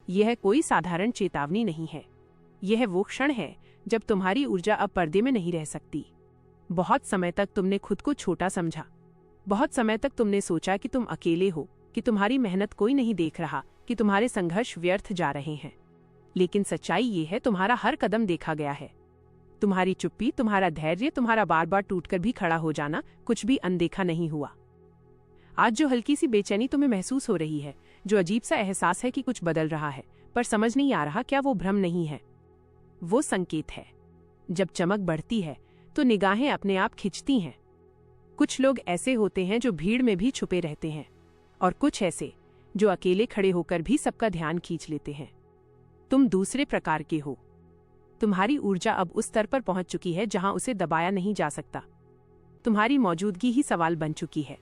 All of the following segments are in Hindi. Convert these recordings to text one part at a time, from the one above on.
यह कोई साधारण चेतावनी नहीं है। यह वो क्षण है जब तुम्हारी ऊर्जा अब पर्दे में नहीं रह सकती। बहुत समय तक तुमने खुद को छोटा समझा। बहुत समय तक तुमने सोचा कि तुम अकेले हो, कि तुम्हारी मेहनत कोई नहीं देख रहा, कि तुम्हारे संघर्ष व्यर्थ जा रहे हैं। लेकिन सच्चाई ये है, तुम्हारा हर कदम देखा गया है। तुम्हारी चुप्पी, तुम्हारा धैर्य, तुम्हारा बार बार टूटकर भी खड़ा हो जाना, कुछ भी अनदेखा नहीं हुआ। आज जो हल्की सी बेचैनी तुम्हें महसूस हो रही है, जो अजीब सा एहसास है कि कुछ बदल रहा है, पर समझ नहीं आ रहा क्या वो भ्रम नहीं है, वो संकेत है। जब चमक बढ़ती है तो निगाहें अपने आप खिंचती हैं। कुछ लोग ऐसे होते हैं जो भीड़ में भी छुपे रहते हैं, और कुछ ऐसे जो अकेले खड़े होकर भी सबका ध्यान खींच लेते हैं। तुम दूसरे प्रकार के हो। तुम्हारी ऊर्जा अब उस स्तर पर पहुंच चुकी है जहां उसे दबाया नहीं जा सकता। तुम्हारी मौजूदगी ही सवाल बन चुकी है।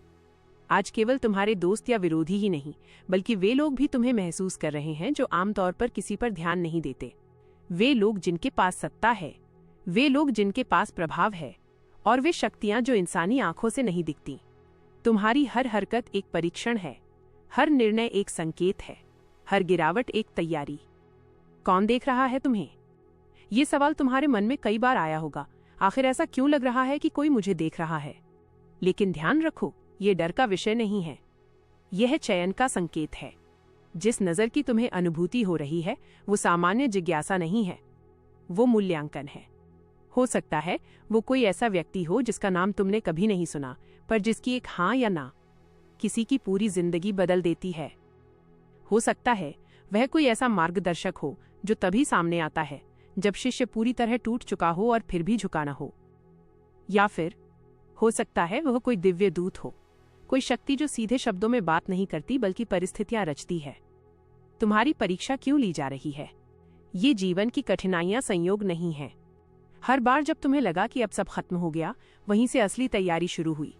आज केवल तुम्हारे दोस्त या विरोधी ही नहीं, बल्कि वे लोग भी तुम्हें महसूस कर रहे हैं जो आमतौर पर किसी पर ध्यान नहीं देते। वे लोग जिनके पास सत्ता है, वे लोग जिनके पास प्रभाव है, और वे शक्तियां जो इंसानी आंखों से नहीं दिखती। तुम्हारी हर हरकत एक परीक्षण है, हर निर्णय एक संकेत है, हर गिरावट एक तैयारी। कौन देख रहा है तुम्हें? ये सवाल तुम्हारे मन में कई बार आया होगा। आखिर ऐसा क्यों लग रहा है कि कोई मुझे देख रहा है? लेकिन ध्यान रखो, ये डर का विषय नहीं है। यह चयन का संकेत है। जिस नजर की तुम्हें अनुभूति हो रही है वो सामान्य जिज्ञासा नहीं है, वो मूल्यांकन है। हो सकता है वो कोई ऐसा व्यक्ति हो जिसका नाम तुमने कभी नहीं सुना, पर जिसकी एक हाँ या ना किसी की पूरी जिंदगी बदल देती है। हो सकता है वह कोई ऐसा मार्गदर्शक हो जो तभी सामने आता है जब शिष्य पूरी तरह टूट चुका हो और फिर भी झुका न हो। या फिर हो सकता है वह कोई दिव्य दूत हो, कोई शक्ति जो सीधे शब्दों में बात नहीं करती बल्कि परिस्थितियां रचती है। तुम्हारी परीक्षा क्यों ली जा रही है? ये जीवन की कठिनाइयां संयोग नहीं है। हर बार जब तुम्हें लगा कि अब सब खत्म हो गया, वहीं से असली तैयारी शुरू हुई।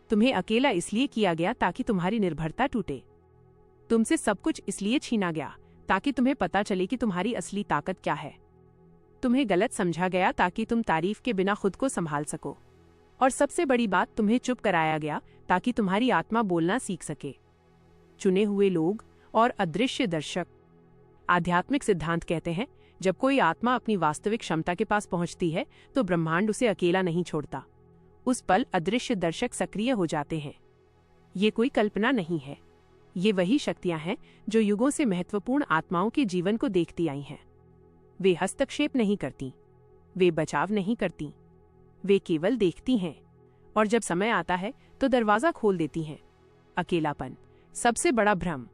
तुम्हें अकेला इसलिए किया गया ताकि तुम्हारी निर्भरता टूटे। तुमसे सब कुछ इसलिए छीना गया ताकि तुम्हें पता चले कि तुम्हारी असली ताकत क्या है। तुम्हें गलत समझा गया ताकि तुम तारीफ के बिना खुद को संभाल सको। और सबसे बड़ी बात, तुम्हें चुप कराया गया ताकि तुम्हारी आत्मा बोलना सीख सके। चुने हुए लोग और अदृश्य दर्शक। आध्यात्मिक सिद्धांत कहते हैं, जब कोई आत्मा अपनी वास्तविक क्षमता के पास पहुंचती है तो ब्रह्मांड उसे अकेला नहीं छोड़ता। उस पल अदृश्य दर्शक सक्रिय हो जाते हैं। ये कोई कल्पना नहीं है, ये वही शक्तियां हैं जो युगों से महत्वपूर्ण आत्माओं के जीवन को देखती आई हैं। वे हस्तक्षेप नहीं करती, वे बचाव नहीं करती, वे केवल देखती हैं, और जब समय आता है तो दरवाजा खोल देती हैं। अकेलापन, सबसे बड़ा भ्रम।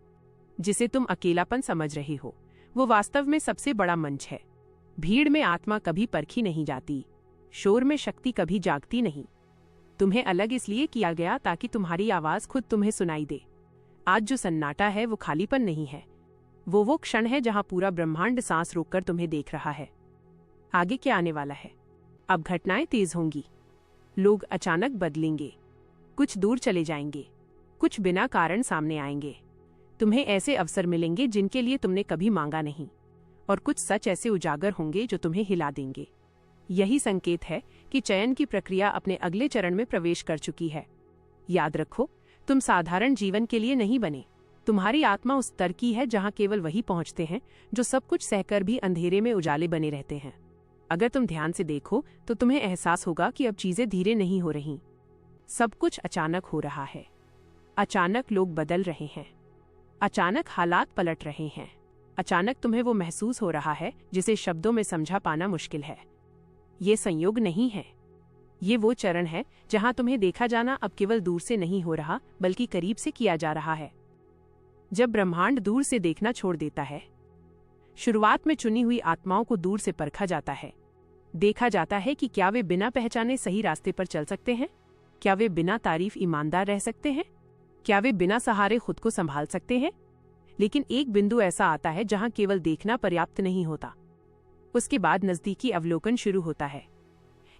जिसे तुम अकेलापन समझ रहे हो वो वास्तव में सबसे बड़ा मंच है। भीड़ में आत्मा कभी परखी नहीं जाती, शोर में शक्ति कभी जागती नहीं। तुम्हें अलग इसलिए किया गया ताकि तुम्हारी आवाज खुद तुम्हें सुनाई दे। आज जो सन्नाटा है वो खालीपन नहीं है, वो क्षण है जहां पूरा ब्रह्मांड सांस रोककर तुम्हें देख रहा है। आगे क्या आने वाला है? अब घटनाएं तेज होंगी, लोग अचानक बदलेंगे, कुछ दूर चले जाएंगे, कुछ बिना कारण सामने आएंगे। तुम्हें ऐसे अवसर मिलेंगे जिनके लिए तुमने कभी मांगा नहीं, और कुछ सच ऐसे उजागर होंगे जो तुम्हें हिला देंगे। यही संकेत है कि चयन की प्रक्रिया अपने अगले चरण में प्रवेश कर चुकी है। याद रखो, तुम साधारण जीवन के लिए नहीं बने। तुम्हारी आत्मा उस स्तर की है जहां केवल वही पहुंचते हैं जो सब कुछ सहकर भी अंधेरे में उजाले बने रहते हैं। अगर तुम ध्यान से देखो तो तुम्हें एहसास होगा कि अब चीजें धीरे नहीं हो रही, सब कुछ अचानक हो रहा है। अचानक लोग बदल रहे हैं, अचानक हालात पलट रहे हैं, अचानक तुम्हें वो महसूस हो रहा है जिसे शब्दों में समझा पाना मुश्किल है। ये संयोग नहीं है, ये वो चरण है जहां तुम्हें देखा जाना अब केवल दूर से नहीं हो रहा बल्कि करीब से किया जा रहा है। जब ब्रह्मांड दूर से देखना छोड़ देता है, शुरुआत में चुनी हुई आत्माओं को दूर से परखा जाता है। देखा जाता है कि क्या वे बिना पहचाने सही रास्ते पर चल सकते हैं, क्या वे बिना तारीफ ईमानदार रह सकते हैं, क्या वे बिना सहारे खुद को संभाल सकते हैं। लेकिन एक बिंदु ऐसा आता है जहां केवल देखना पर्याप्त नहीं होता, उसके बाद नजदीकी अवलोकन शुरू होता है।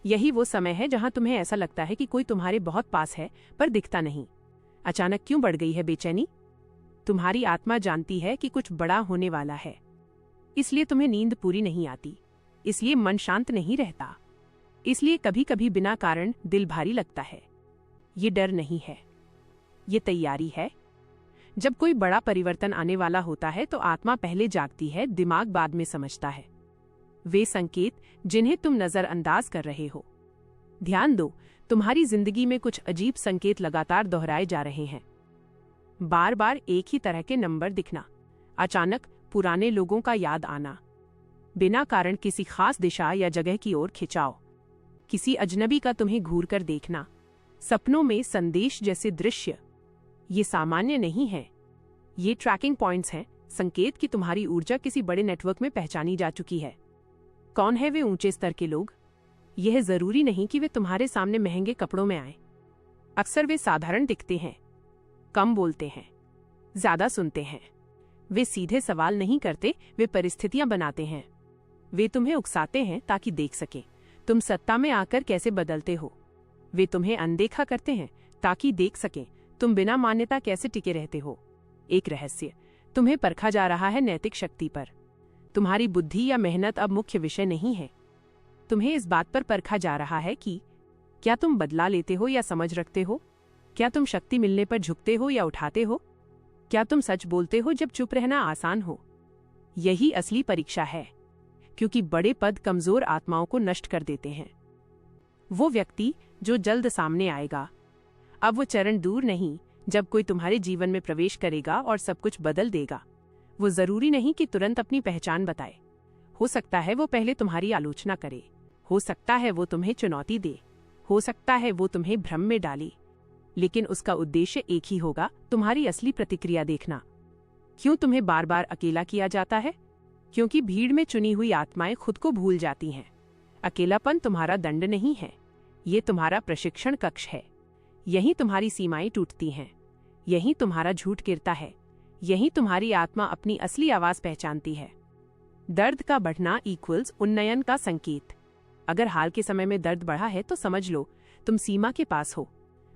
यही वो समय है जहां तुम्हें ऐसा लगता है कि कोई तुम्हारे बहुत पास है पर दिखता नहीं। अचानक क्यों बढ़ गई है बेचैनी? तुम्हारी आत्मा जानती है कि कुछ बड़ा होने वाला है, इसलिए तुम्हें नींद पूरी नहीं आती, इसलिए मन शांत नहीं रहता, इसलिए कभी कभी बिना कारण दिल भारी लगता है। ये डर नहीं है, ये तैयारी है। जब कोई बड़ा परिवर्तन आने वाला होता है तो आत्मा पहले जागती है, दिमाग बाद में समझता है। वे संकेत जिन्हें तुम नजरअंदाज कर रहे हो। ध्यान दो, तुम्हारी जिंदगी में कुछ अजीब संकेत लगातार दोहराए जा रहे हैं। बार बार एक ही तरह के नंबर दिखना, अचानक पुराने लोगों का याद आना, बिना कारण किसी खास दिशा या जगह की ओर खिंचाव, किसी अजनबी का तुम्हें घूर कर देखना, सपनों में संदेश जैसे दृश्य। ये सामान्य नहीं है, ये ट्रैकिंग पॉइंट्स हैं, संकेत कि तुम्हारी ऊर्जा किसी बड़े नेटवर्क में पहचानी जा चुकी है। कौन है वे ऊंचे स्तर के लोग? यह जरूरी नहीं कि वे तुम्हारे सामने महंगे कपड़ों में आए। अक्सर वे साधारण दिखते हैं, कम बोलते हैं, ज्यादा सुनते हैं। वे सीधे सवाल नहीं करते, वे परिस्थितियां बनाते हैं। वे तुम्हें उकसाते हैं ताकि देख सकें तुम सत्ता में आकर कैसे बदलते हो। वे तुम्हें अनदेखा करते हैं ताकि देख सकें तुम बिना मान्यता कैसे टिके रहते हो। एक रहस्य, तुम्हें परखा जा रहा है नैतिक शक्ति पर। तुम्हारी बुद्धि या मेहनत अब मुख्य विषय नहीं है। तुम्हें इस बात पर परखा जा रहा है कि क्या तुम बदला लेते हो या समझ रखते हो? क्या तुम शक्ति मिलने पर झुकते हो या उठाते हो? क्या तुम सच बोलते हो जब चुप रहना आसान हो? यही असली परीक्षा है, क्योंकि बड़े पद कमजोर आत्माओं को नष्ट कर देते हैं। वो व्यक्ति जो जल्द सामने आएगा, अब वो चरण दूर नहीं जब कोई तुम्हारे जीवन में प्रवेश करेगा और सब कुछ बदल देगा। वो जरूरी नहीं कि तुरंत अपनी पहचान बताए। हो सकता है वो पहले तुम्हारी आलोचना करे, हो सकता है वो तुम्हें चुनौती दे, हो सकता है वो तुम्हें भ्रम में डाले, लेकिन उसका उद्देश्य एक ही होगा, तुम्हारी असली प्रतिक्रिया देखना। क्यों तुम्हें बार बार अकेला किया जाता है? क्योंकि भीड़ में चुनी हुई आत्माएं खुद को भूल जाती हैं। अकेलापन तुम्हारा दंड नहीं है, ये तुम्हारा प्रशिक्षण कक्ष है। यहीं तुम्हारी सीमाएं टूटती हैं, यहीं तुम्हारा झूठ गिरता है, यहीं तुम्हारी आत्मा अपनी असली आवाज पहचानती है। दर्द का बढ़ना इक्वल्स उन्नयन का संकेत। अगर हाल के समय में दर्द बढ़ा है तो समझ लो तुम सीमा के पास हो।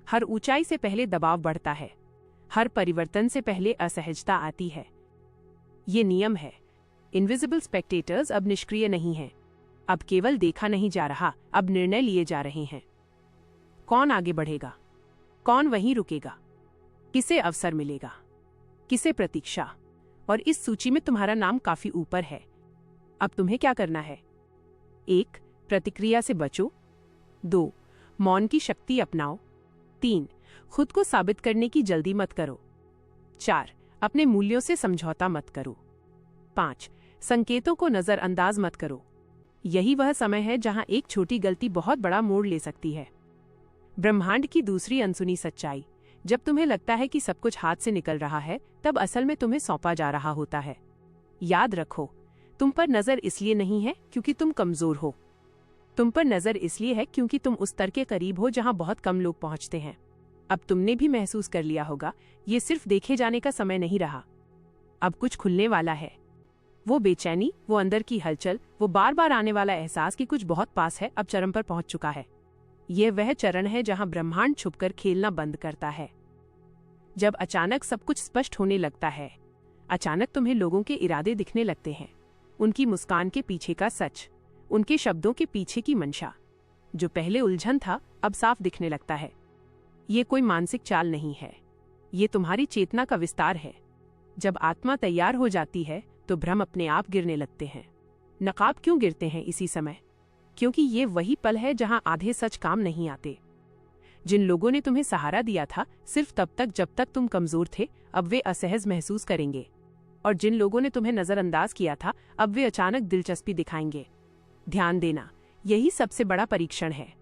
हर ऊंचाई से पहले दबाव बढ़ता है, हर परिवर्तन से पहले असहजता आती है। ये नियम है। इनविजिबल स्पेक्टेटर्स अब निष्क्रिय नहीं हैं। अब केवल देखा नहीं जा रहा, अब निर्णय लिए जा रहे हैं। कौन आगे बढ़ेगा, कौन वहीं रुकेगा, किसे अवसर मिलेगा, किसे प्रतीक्षा। और इस सूची में तुम्हारा नाम काफी ऊपर है। अब तुम्हें क्या करना है? 1. प्रतिक्रिया से बचो। 2. मौन की शक्ति अपनाओ। 3. खुद को साबित करने की जल्दी मत करो। 4. अपने मूल्यों से समझौता मत करो। 5. संकेतों को नजरअंदाज मत करो। यही वह समय है जहां एक छोटी गलती बहुत बड़ा मोड़ ले सकती है। ब्रह्मांड की दूसरी अनसुनी सच्चाई, जब तुम्हें लगता है कि सब कुछ हाथ से निकल रहा है, तब असल में तुम्हें सौंपा जा रहा होता है। याद रखो, तुम पर नजर इसलिए नहीं है क्योंकि तुम कमजोर हो। तुम पर नजर इसलिए है क्योंकि तुम उस स्तर के करीब हो जहां बहुत कम लोग पहुंचते हैं। अब तुमने भी महसूस कर लिया होगा, ये सिर्फ देखे जाने का समय नहीं रहा। अब कुछ खुलने वाला है। वो बेचैनी, वो अंदर की हलचल, वो बार बार आने वाला एहसास कि कुछ बहुत पास है, अब चरम पर पहुंच चुका है। यह वह चरण है जहां ब्रह्मांड छुपकर खेलना बंद करता है। जब अचानक सब कुछ स्पष्ट होने लगता है, अचानक तुम्हें लोगों के इरादे दिखने लगते हैं, उनकी मुस्कान के पीछे का सच, उनके शब्दों के पीछे की मंशा। जो पहले उलझन था, अब साफ दिखने लगता है। ये कोई मानसिक चाल नहीं है, ये तुम्हारी चेतना का विस्तार है। जब आत्मा तैयार हो जाती है तो भ्रम अपने आप गिरने लगते हैं। नकाब क्यों गिरते हैं इसी समय? क्योंकि ये वही पल है जहां आधे सच काम नहीं आते। जिन लोगों ने तुम्हें सहारा दिया था सिर्फ तब तक जब तक तुम कमजोर थे, अब वे असहज महसूस करेंगे। और जिन लोगों ने तुम्हें नजरअंदाज किया था, अब वे अचानक दिलचस्पी दिखाएंगे। ध्यान देना, यही सबसे बड़ा परीक्षण है।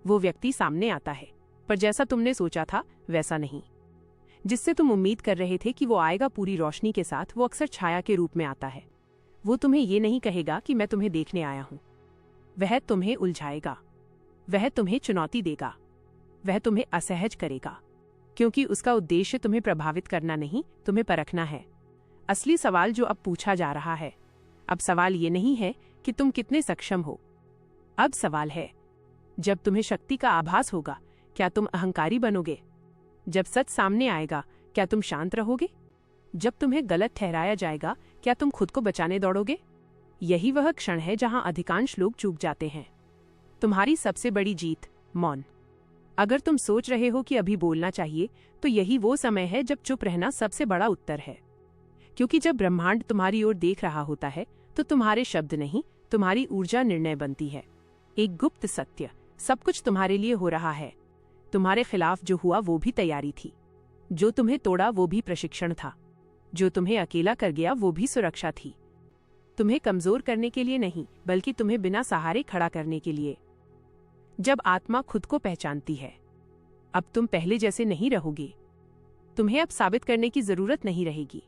वो व्यक्ति सामने आता है, पर जैसा तुमने सोचा था वैसा नहीं। जिससे तुम उम्मीद कर रहे थे कि वो आएगा पूरी रोशनी के साथ, वो अक्सर छाया के रूप में आता है। वो तुम्हें ये नहीं कहेगा कि मैं तुम्हें देखने आया हूं। वह तुम्हें उलझाएगा, वह तुम्हें चुनौती देगा, वह तुम्हें असहज करेगा, क्योंकि उसका उद्देश्य तुम्हें प्रभावित करना नहीं, तुम्हें परखना है। असली सवाल जो अब पूछा जा रहा है, अब सवाल ये नहीं है कि तुम कितने सक्षम हो। अब सवाल है, जब तुम्हें शक्ति का आभास होगा, क्या तुम अहंकारी बनोगे? जब सच सामने आएगा, क्या तुम शांत रहोगे? जब तुम्हें गलत ठहराया जाएगा, क्या तुम खुद को बचाने दौड़ोगे? यही वह क्षण है जहां अधिकांश लोग चूक जाते हैं। तुम्हारी सबसे बड़ी जीत, मौन। अगर तुम सोच रहे हो कि अभी बोलना चाहिए, तो यही वो समय है जब चुप रहना सबसे बड़ा उत्तर है। क्योंकि जब ब्रह्मांड तुम्हारी ओर देख रहा होता है, तो तुम्हारे शब्द नहीं, तुम्हारी ऊर्जा निर्णय बनती है। एक गुप्त सत्य, सब कुछ तुम्हारे लिए हो रहा है। तुम्हारे खिलाफ जो हुआ वो भी तैयारी थी, जो तुम्हें तोड़ा वो भी प्रशिक्षण था, जो तुम्हें अकेला कर गया वो भी सुरक्षा थी। तुम्हें कमजोर करने के लिए नहीं, बल्कि तुम्हें बिना सहारे खड़ा करने के लिए। जब आत्मा खुद को पहचानती है, अब तुम पहले जैसे नहीं रहोगे। तुम्हें अब साबित करने की जरूरत नहीं रहेगी।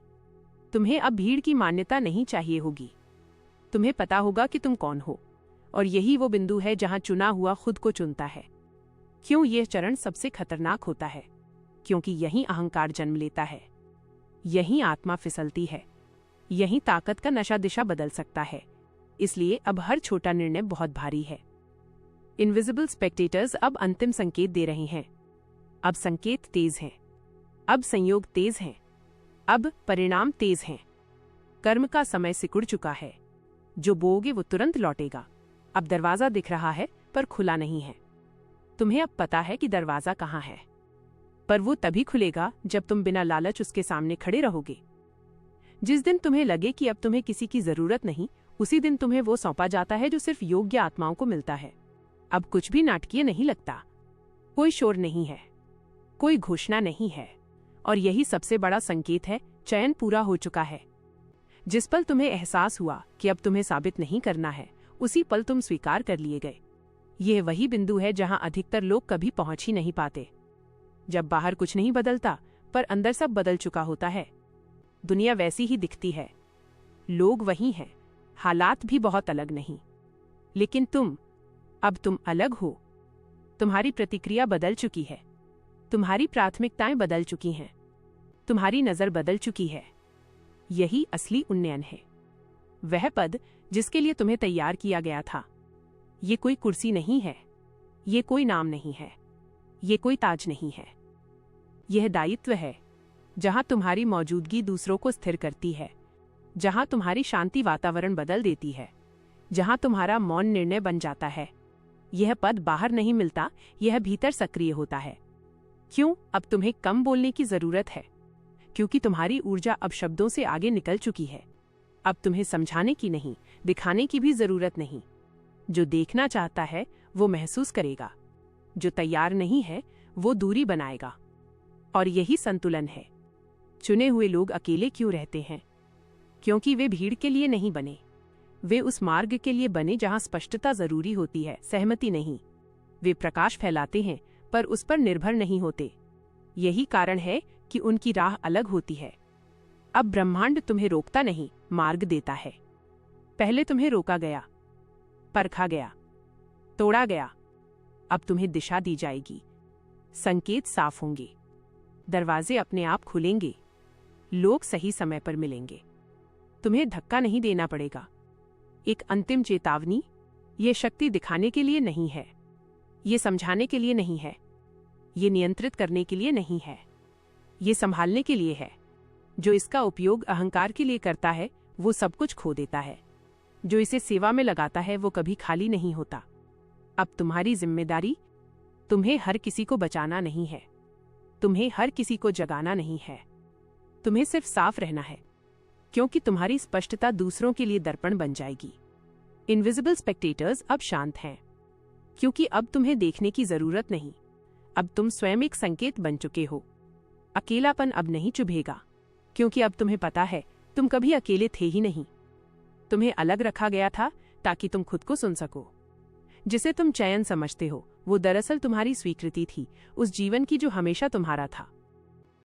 तुम्हें अब भीड़ की मान्यता नहीं चाहिए होगी। तुम्हें पता होगा कि तुम कौन हो, और यही वो बिंदु है जहां चुना हुआ खुद को चुनता है। क्यों यह चरण सबसे खतरनाक होता है? क्योंकि यहीं अहंकार जन्म लेता है, यहीं आत्मा फिसलती है, यहीं ताकत का नशा दिशा बदल सकता है। इसलिए अब हर छोटा निर्णय बहुत भारी है। इनविजिबल स्पेक्टेटर्स अब अंतिम संकेत दे रहे हैं। अब संकेत तेज हैं, अब संयोग तेज हैं, अब परिणाम तेज हैं। कर्म का समय सिकुड़ चुका है। जो बोओगे वो तुरंत लौटेगा। अब दरवाजा दिख रहा है, पर खुला नहीं है। तुम्हें अब पता है कि दरवाजा कहाँ है, पर वो तभी खुलेगा जब तुम बिना लालच उसके सामने खड़े रहोगे। जिस दिन तुम्हें लगे कि अब तुम्हें किसी की जरूरत नहीं, उसी दिन तुम्हें वो सौंपा जाता है जो सिर्फ योग्य आत्माओं को मिलता है। अब कुछ भी नाटकीय नहीं लगता। कोई शोर नहीं है, कोई घोषणा नहीं है, और यही सबसे बड़ा संकेत है, चयन पूरा हो चुका है। जिस पल तुम्हें एहसास हुआ कि अब तुम्हें साबित नहीं करना है, उसी पल तुम स्वीकार कर लिए गए। यह वही बिंदु है जहां अधिकतर लोग कभी पहुंच ही नहीं पाते। जब बाहर कुछ नहीं बदलता, पर अंदर सब बदल चुका होता है। दुनिया वैसी ही दिखती है, लोग वही हैं, हालात भी बहुत अलग नहीं, लेकिन अब तुम अलग हो। तुम्हारी प्रतिक्रिया बदल चुकी है, तुम्हारी प्राथमिकताएं बदल चुकी हैं, तुम्हारी नजर बदल चुकी है। यही असली उन्नयन है, वह पद जिसके लिए तुम्हें तैयार किया गया था। ये कोई कुर्सी नहीं है, ये कोई नाम नहीं है, ये कोई ताज नहीं है। यह दायित्व है, जहां तुम्हारी मौजूदगी दूसरों को स्थिर करती है, जहां तुम्हारी शांति वातावरण बदल देती है, जहां तुम्हारा मौन निर्णय बन जाता है। यह पद बाहर नहीं मिलता, यह भीतर सक्रिय होता है। क्यों? अब तुम्हें कम बोलने की जरूरत है, क्योंकि तुम्हारी ऊर्जा अब शब्दों से आगे निकल चुकी है। अब तुम्हें समझाने की नहीं, दिखाने की भी जरूरत नहीं। जो देखना चाहता है वो महसूस करेगा, जो तैयार नहीं है वो दूरी बनाएगा। और यही संतुलन है। चुने हुए लोग अकेले क्यों रहते हैं? क्योंकि वे भीड़ के लिए नहीं बने, वे उस मार्ग के लिए बने जहां स्पष्टता जरूरी होती है, सहमति नहीं। वे प्रकाश फैलाते हैं, पर उस पर निर्भर नहीं होते। यही कारण है कि उनकी राह अलग होती है। अब ब्रह्मांड तुम्हें रोकता नहीं, मार्ग देता है। पहले तुम्हें रोका गया, परखा गया, तोड़ा गया। अब तुम्हें दिशा दी जाएगी। संकेत साफ होंगे, दरवाजे अपने आप खुलेंगे, लोग सही समय पर मिलेंगे। तुम्हें धक्का नहीं देना पड़ेगा। एक अंतिम चेतावनी, ये शक्ति दिखाने के लिए नहीं है, ये समझाने के लिए नहीं है, ये नियंत्रित करने के लिए नहीं है, ये संभालने के लिए है। जो इसका उपयोग अहंकार के लिए करता है वो सब कुछ खो देता है, जो इसे सेवा में लगाता है वो कभी खाली नहीं होता। अब तुम्हारी जिम्मेदारी, तुम्हें हर किसी को बचाना नहीं है, तुम्हें हर किसी को जगाना नहीं है, तुम्हें सिर्फ साफ रहना है, क्योंकि तुम्हारी स्पष्टता दूसरों के लिए दर्पण बन जाएगी। इनविजिबल स्पेक्टेटर्स अब शांत हैं, क्योंकि अब तुम्हें देखने की जरूरत नहीं। अब तुम स्वयं एक संकेत बन चुके हो। अकेलापन अब नहीं चुभेगा, क्योंकि अब तुम्हें पता है तुम कभी अकेले थे ही नहीं। तुम्हें अलग रखा गया था ताकि तुम खुद को सुन सको। जिसे तुम चयन समझते हो वो दरअसल तुम्हारी स्वीकृति थी, उस जीवन की जो हमेशा तुम्हारा था।